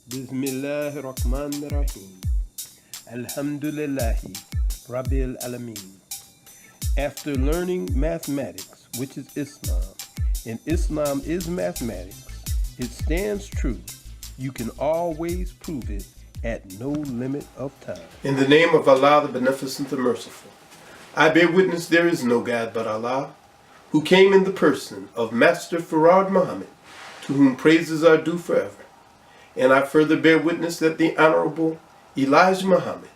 Bismillahirrahmanirrahim. Alhamdulillahi Rabbil Alameen. After learning mathematics, which is Islam, and Islam is mathematics, it stands true. You can always prove it at no limit of time. In the name of Allah, the Beneficent, the Merciful, I bear witness there is no God but Allah, who came in the person of Master Farad Muhammad, to whom praises are due forever. And I further bear witness that the Honorable Elijah Muhammad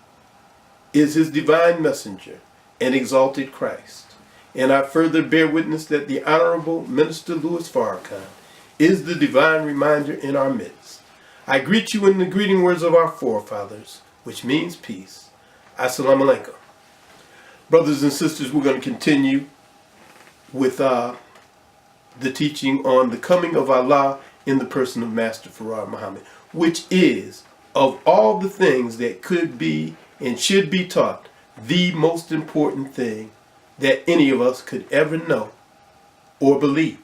is his divine messenger and exalted Christ. And I further bear witness that the Honorable Minister Louis Farrakhan is the divine reminder in our midst. I greet you in the greeting words of our forefathers, which means peace. Assalamu alaikum. Brothers and sisters, we're going to continue with the teaching on the coming of Allah in the person of Master Farad Muhammad, which is, of all the things that could be and should be taught, the most important thing that any of us could ever know or believe.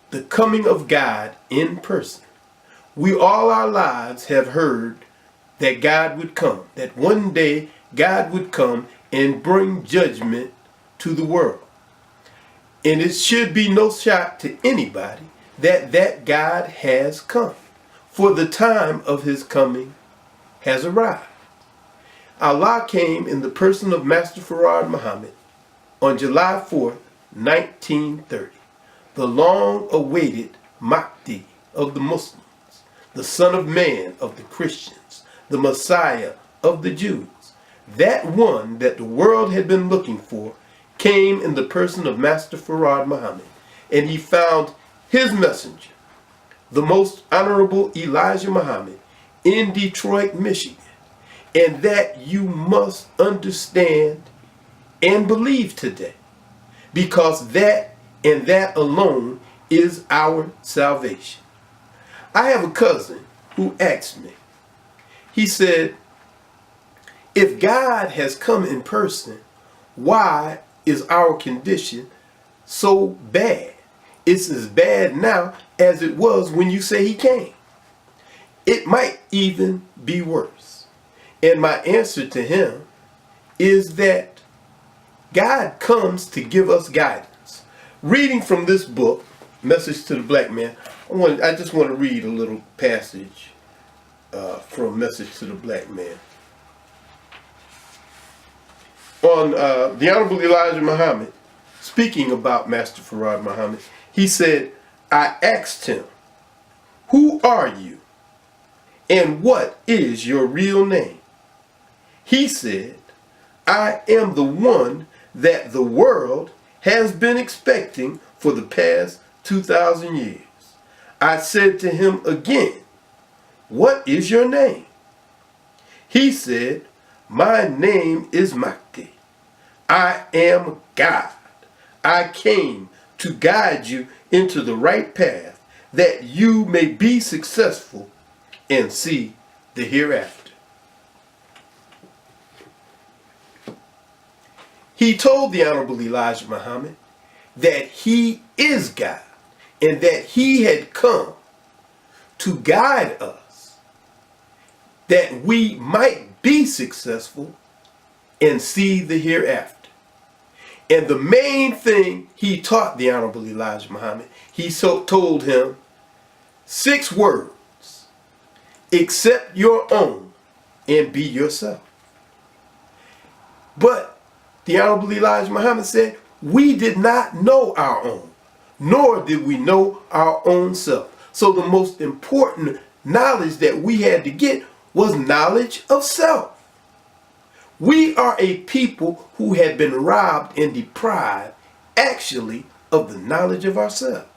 The coming of God in person. We all our lives have heard that God would come, that one day God would come and bring judgment to the world. And it should be no shock to anybody that God has come, for the time of his coming has arrived. Allah came in the person of Master Farad Muhammad on July 4th, 1930, the long-awaited Mahdi of the Muslims, the Son of Man of the Christians, the Messiah of the Jews. That one that the world had been looking for came in the person of Master Farad Muhammad, and he found his messenger, the Most Honorable Elijah Muhammad, in Detroit, Michigan. And that you must understand and believe today, because that and that alone is our salvation. I have a cousin who asked me, he said, if God has come in person, why is our condition so bad? It's as bad now as it was when you say he came. It might even be worse. And my answer to him is that God comes to give us guidance. Reading from this book, Message to the Black Man, I just want to read a little passage from Message to the Black Man. On the Honorable Elijah Muhammad, speaking about Master Farad Muhammad, he said, I asked him, who are you and what is your real name? He said, I am the one that the world has been expecting for the past 2,000 years. I said to him again, what is your name? He said, my name is Mahdi. I am God. I came to guide you into the right path that you may be successful and see the hereafter. He told the Honorable Elijah Muhammad that he is God and that he had come to guide us that we might be successful and see the hereafter. And the main thing he taught the Honorable Elijah Muhammad, he told him 6 words: accept your own and be yourself. But the Honorable Elijah Muhammad said, we did not know our own, nor did we know our own self. So the most important knowledge that we had to get was knowledge of self. We are a people who had been robbed and deprived, actually, of the knowledge of ourselves.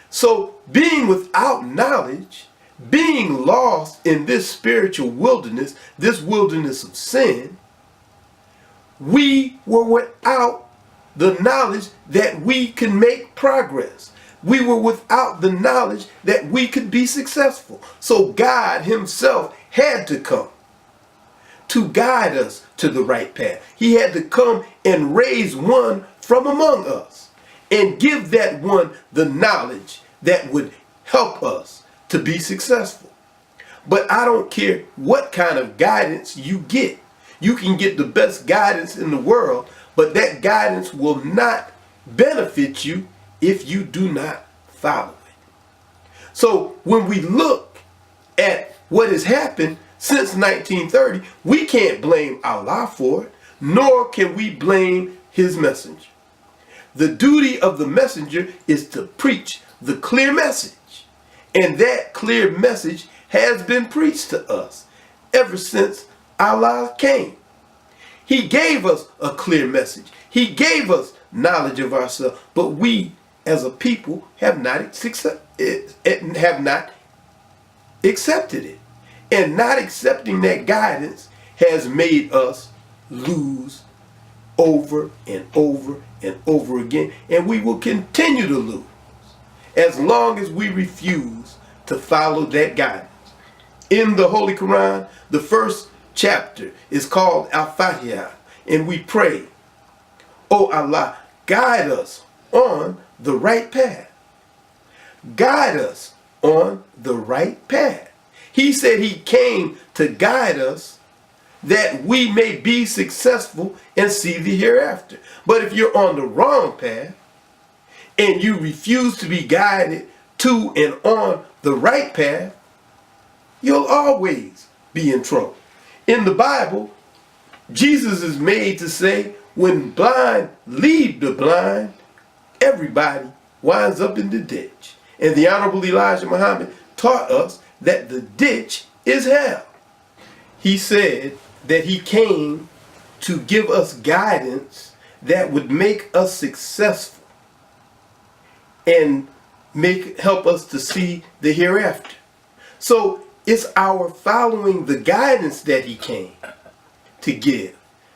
So being without knowledge, being lost in this spiritual wilderness, this wilderness of sin, we were without the knowledge that we can make progress. We were without the knowledge that we could be successful. So God himself had to come to guide us to the right path. He had to come and raise one from among us and give that one the knowledge that would help us to be successful. But I don't care what kind of guidance you get. You can get the best guidance in the world, but that guidance will not benefit you if you do not follow it. So when we look at what has happened since 1930, we can't blame Allah for it, nor can we blame his messenger. The duty of the messenger is to preach the clear message. And that clear message has been preached to us ever since Allah came. He gave us a clear message. He gave us knowledge of ourselves, but we as a people have not accepted it. And not accepting that guidance has made us lose over and over and over again, and we will continue to lose as long as we refuse to follow that guidance. In the Holy Quran, the first chapter is called Al-Fatiha, and we pray, "Oh Allah, guide us on the right path. Guide us on the right path." He said he came to guide us that we may be successful and see the hereafter. But if you're on the wrong path and you refuse to be guided to and on the right path, you'll always be in trouble. In the Bible, Jesus is made to say, when blind lead the blind, everybody winds up in the ditch. And the Honorable Elijah Muhammad taught us that the ditch is hell. He said that he came to give us guidance that would make us successful and help us to see the hereafter. So it's our following the guidance that he came to give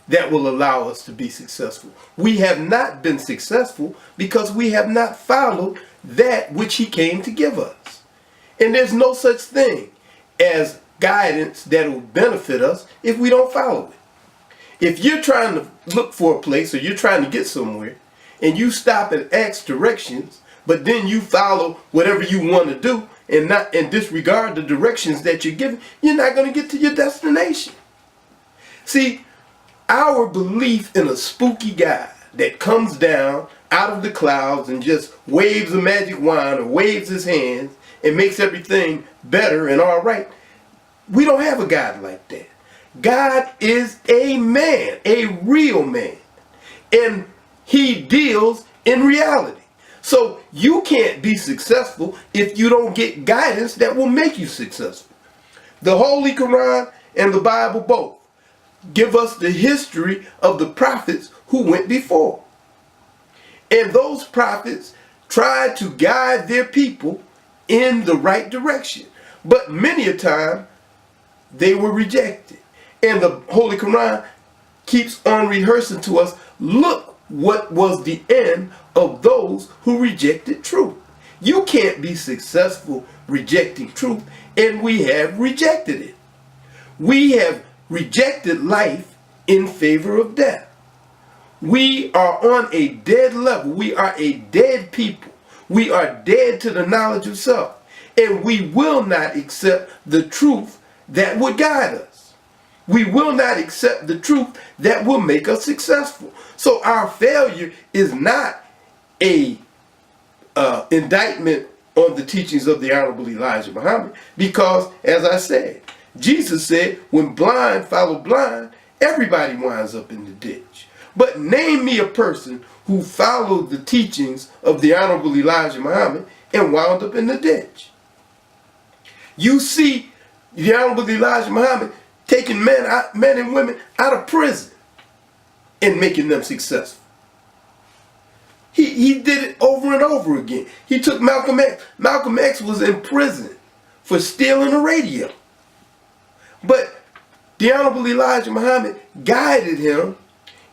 that will allow us to be successful. We have not been successful because we have not followed that which he came to give us. And there's no such thing as guidance that will benefit us if we don't follow it. If you're trying to look for a place or you're trying to get somewhere and you stop and ask directions, but then you follow whatever you want to do and disregard the directions that you're given, you're not going to get to your destination. See, our belief in a spooky guy that comes down out of the clouds and just waves a magic wand or waves his hands and makes everything better and all right, we don't have a God like that. God is a man, a real man, and he deals in reality. So you can't be successful if you don't get guidance that will make you successful. The Holy Quran and the Bible both give us the history of the prophets who went before. And those prophets tried to guide their people in the right direction. But many a time, they were rejected. And the Holy Quran keeps on rehearsing to us, look what was the end of those who rejected truth. You can't be successful rejecting truth, and we have rejected it. We have rejected life in favor of death. We are on a dead level. We are a dead people. We are dead to the knowledge of self. And we will not accept the truth that would guide us. We will not accept the truth that will make us successful. So our failure is not a indictment on the teachings of the Honorable Elijah Muhammad, because, as I said, Jesus said, when blind follow blind, everybody winds up in the ditch. But name me a person who followed the teachings of the Honorable Elijah Muhammad and wound up in the ditch. You see the Honorable Elijah Muhammad taking men and women out of prison and making them successful. He did it over and over again. He took Malcolm X. Malcolm X was in prison for stealing a radio. But the Honorable Elijah Muhammad guided him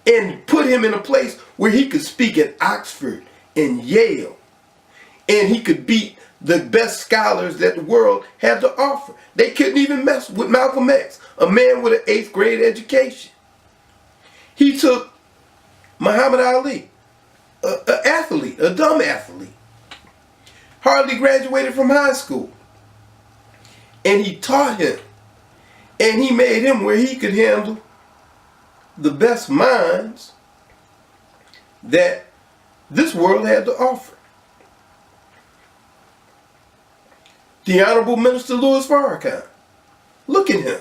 and put him in a place where he could speak at Oxford and Yale. And he could beat the best scholars that the world had to offer. They couldn't even mess with Malcolm X, a man with an 8th grade education. He took Muhammad Ali, an athlete, a dumb athlete, hardly graduated from high school. and he taught him, and he made him where he could handle the best minds that this world had to offer. The Honorable Minister Louis Farrakhan. Look at him.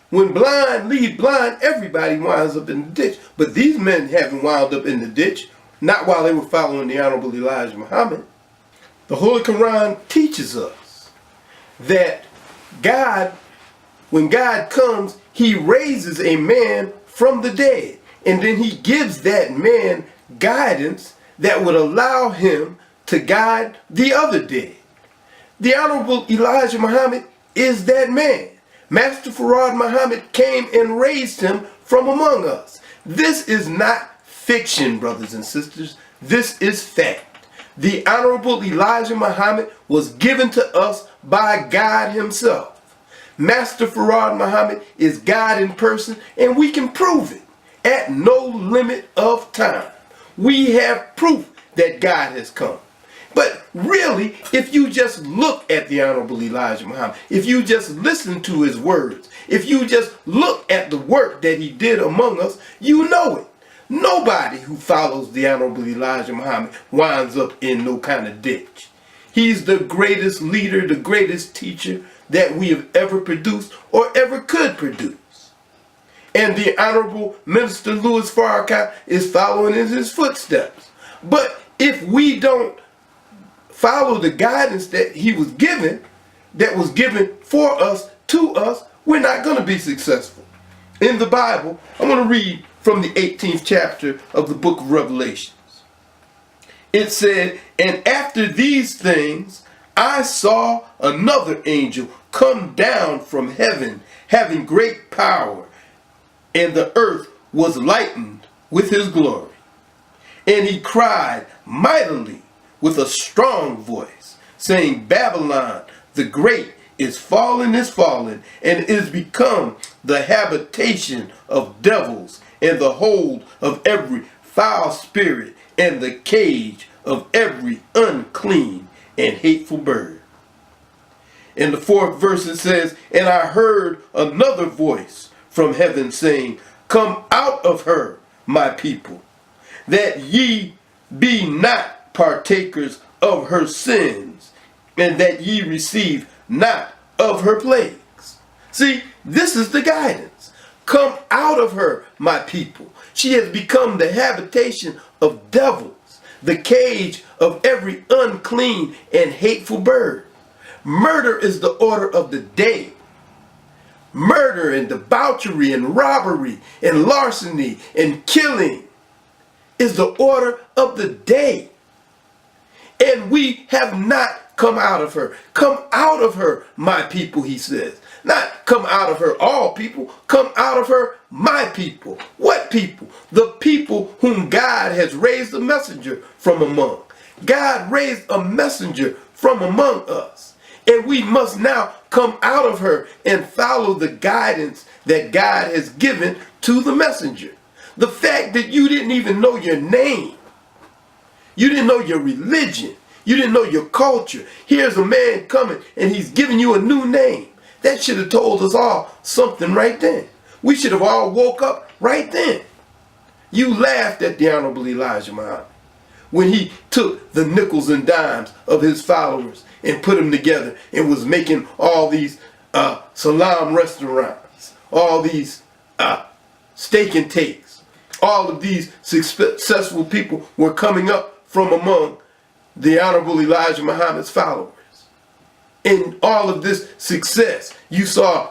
When blind lead blind, everybody winds up in the ditch. But these men haven't wound up in the ditch, not while they were following the Honorable Elijah Muhammad. The Holy Quran teaches us that God, when God comes, he raises a man from the dead. And then he gives that man guidance that would allow him to guide the other dead. The Honorable Elijah Muhammad is that man. Master Farad Muhammad came and raised him from among us. This is not fiction, brothers and sisters. This is fact. The Honorable Elijah Muhammad was given to us by God himself. Master Farad Muhammad is God in person, and we can prove it at no limit of time. We have proof that God has come. But really, if you just look at the Honorable Elijah Muhammad, if you just listen to his words, if you just look at the work that he did among us, you know it. Nobody who follows the Honorable Elijah Muhammad winds up in no kind of ditch. He's the greatest leader, the greatest teacher that we have ever produced or ever could produce. And the Honorable Minister Louis Farrakhan is following in his footsteps. But if we don't follow the guidance that he was given, that was given for us, to us, we're not going to be successful. In the Bible, I'm going to read from the 18th chapter of the book of Revelations. It said, "And after these things, I saw another angel come down from heaven, having great power, and the earth was lightened with his glory. And he cried mightily with a strong voice, saying, Babylon the great is fallen, and is become the habitation of devils, and the hold of every foul spirit, and the cage of every unclean and hateful bird." In the 4th verse it says, "And I heard another voice from heaven saying, Come out of her, my people, that ye be not partakers of her sins, and that ye receive not of her plagues." See, this is the guidance. Come out of her, my people. She has become the habitation of devils, the cage of every unclean and hateful bird. Murder is the order of the day. Murder and debauchery and robbery and larceny and killing is the order of the day. And we have not come out of her. Come out of her, my people, he says. Not come out of her, all people. Come out of her, my people. What people? The people whom God has raised a messenger from among. God raised a messenger from among us. And we must now come out of her and follow the guidance that God has given to the messenger. The fact that you didn't even know your name, you didn't know your religion, you didn't know your culture. Here's a man coming and he's giving you a new name. That should have told us all something right then. We should have all woke up right then. You laughed at the Honorable Elijah Muhammad when he took the nickels and dimes of his followers and put them together and was making all these salam restaurants, all these steak and takes. All of these successful people were coming up from among the Honorable Elijah Muhammad's followers. In all of this success, you saw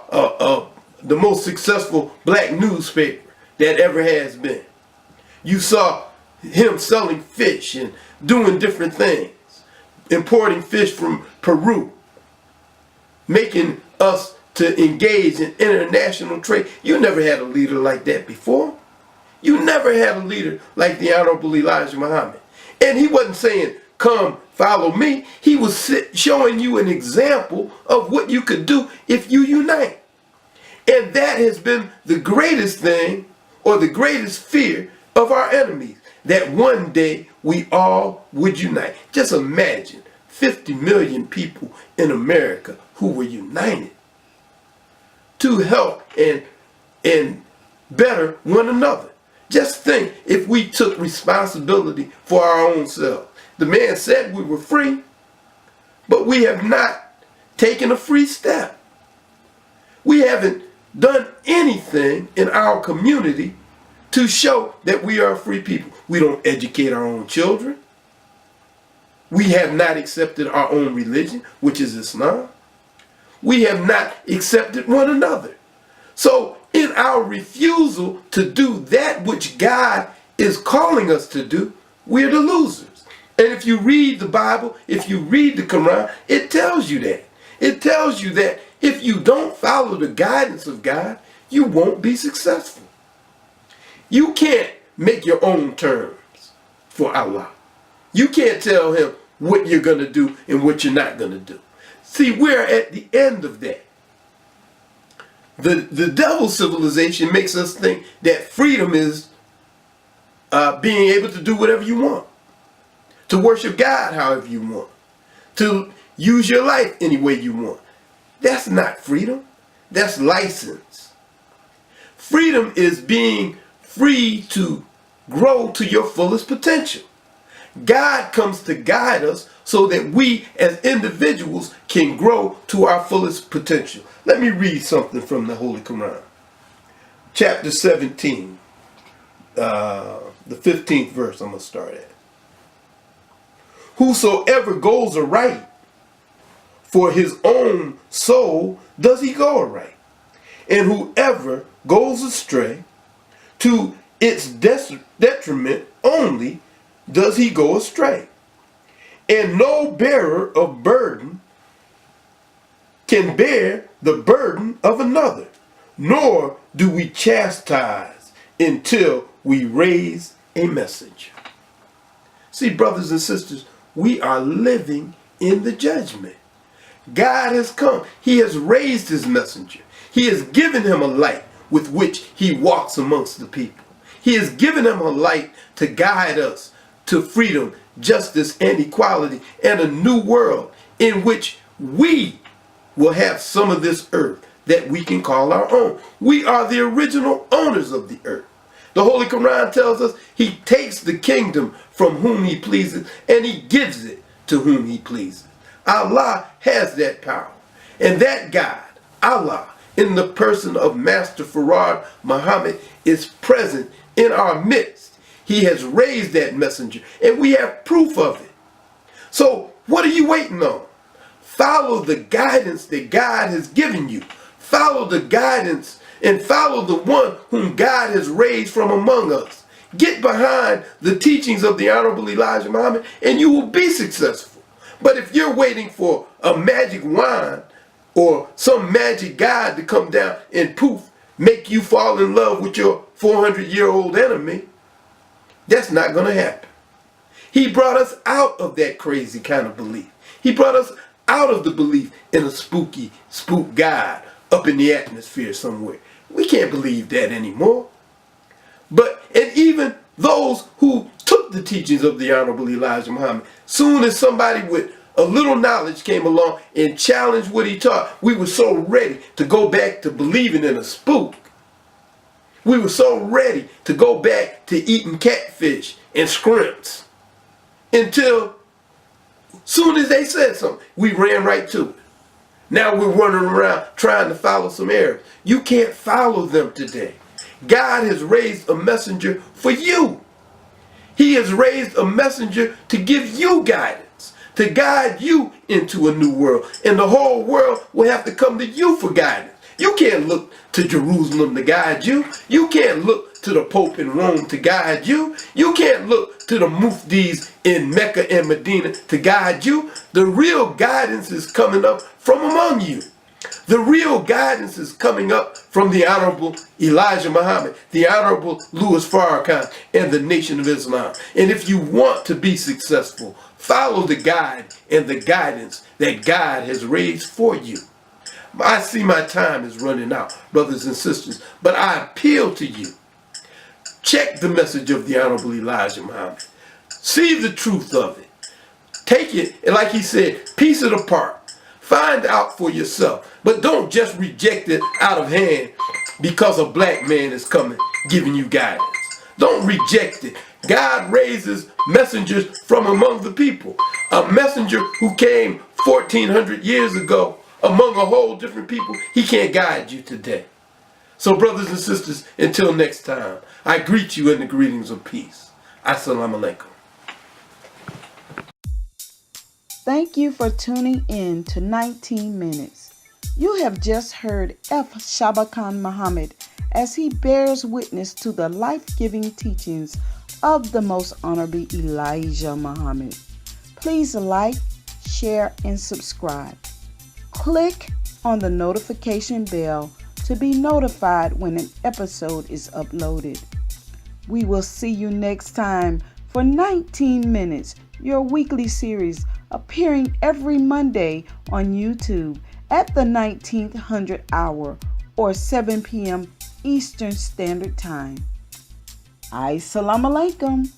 the most successful black newspaper that ever has been. You saw him selling fish and doing different things, importing fish from Peru, making us to engage in international trade. You never had a leader like that before. You never had a leader like the Honorable Elijah Muhammad. And he wasn't saying, come follow me. He was showing you an example of what you could do if you unite. And that has been the greatest thing, or the greatest fear of our enemies, that one day we all would unite. Just imagine 50 million people in America who were united to help and better one another. Just think if we took responsibility for our own selves. The man said we were free, but we have not taken a free step. We haven't done anything in our community to show that we are free people. We don't educate our own children. We have not accepted our own religion, which is Islam. We have not accepted one another. So in our refusal to do that which God is calling us to do, we're the losers. And if you read the Bible, if you read the Quran, it tells you that. It tells you that if you don't follow the guidance of God, you won't be successful. You can't make your own terms for Allah. You can't tell him what you're going to do and what you're not going to do. See, we're at the end of that. The devil's civilization makes us think that freedom is being able to do whatever you want, to worship God however you want, to use your life any way you want. That's not freedom. That's license. Freedom is being free to grow to your fullest potential. God comes to guide us so that we as individuals can grow to our fullest potential. Let me read something from the Holy Quran. Chapter 17, the 15th verse I'm going to start at. Whosoever goes aright, for his own soul does he go aright. And whoever goes astray, to its detriment only does he go astray. And no bearer of burden can bear the burden of another, nor do we chastise until we raise a message. See, brothers and sisters, we are living in the judgment. God has come. He has raised his messenger. He has given him a light with which he walks amongst the people. He has given him a light to guide us to freedom, justice, and equality, and a new world in which we will have some of this earth that we can call our own. We are the original owners of the earth. The Holy Quran tells us he takes the kingdom from whom he pleases and he gives it to whom he pleases. Allah has that power. And that God, Allah, in the person of Master Farad Muhammad, is present in our midst. He has raised that messenger and we have proof of it. So what are you waiting on? Follow the guidance that God has given you. Follow the guidance and follow the one whom God has raised from among us. Get behind the teachings of the Honorable Elijah Muhammad and you will be successful. But if you're waiting for a magic wand or some magic god to come down and poof, make you fall in love with your 400-year-old enemy, that's not going to happen. He brought us out of that crazy kind of belief. He brought us out of the belief in a spook god up in the atmosphere somewhere. We can't believe that anymore. And even those who took the teachings of the Honorable Elijah Muhammad, soon as somebody with a little knowledge came along and challenged what he taught, we were so ready to go back to believing in a spook. We were so ready to go back to eating catfish and scrimps until soon as they said something, we ran right to it. Now we're running around trying to follow some Arabs. You can't follow them today. God has raised a messenger for you. He has raised a messenger to give you guidance, to guide you into a new world. And the whole world will have to come to you for guidance. You can't look to Jerusalem to guide you. You can't look to the Pope in Rome to guide you. You can't look to the Muftis in Mecca and Medina to guide you. The real guidance is coming up from among you. The real guidance is coming up from the Honorable Elijah Muhammad, the Honorable Louis Farrakhan, and the Nation of Islam. And if you want to be successful, follow the guide and the guidance that God has raised for you. I see my time is running out, brothers and sisters, but I appeal to you. Check the message of the Honorable Elijah Muhammad. See the truth of it. Take it, and like he said, piece it apart. Find out for yourself. But don't just reject it out of hand because a black man is coming giving you guidance. Don't reject it. God raises messengers from among the people. A messenger who came 1400 years ago among a whole different people, he can't guide you today. So brothers and sisters, until next time, I greet you in the greetings of peace. Assalamu alaikum. Thank you for tuning in to 19 Minutes. You have just heard F. Shabakhan Muhammad as he bears witness to the life-giving teachings of the Most Honorable Elijah Muhammad. Please like, share, and subscribe. Click on the notification bell to be notified when an episode is uploaded. We will see you next time for 19 Minutes, your weekly series appearing every Monday on YouTube at the 1900 hour or 7 p.m. Eastern Standard Time. Assalamu alaikum.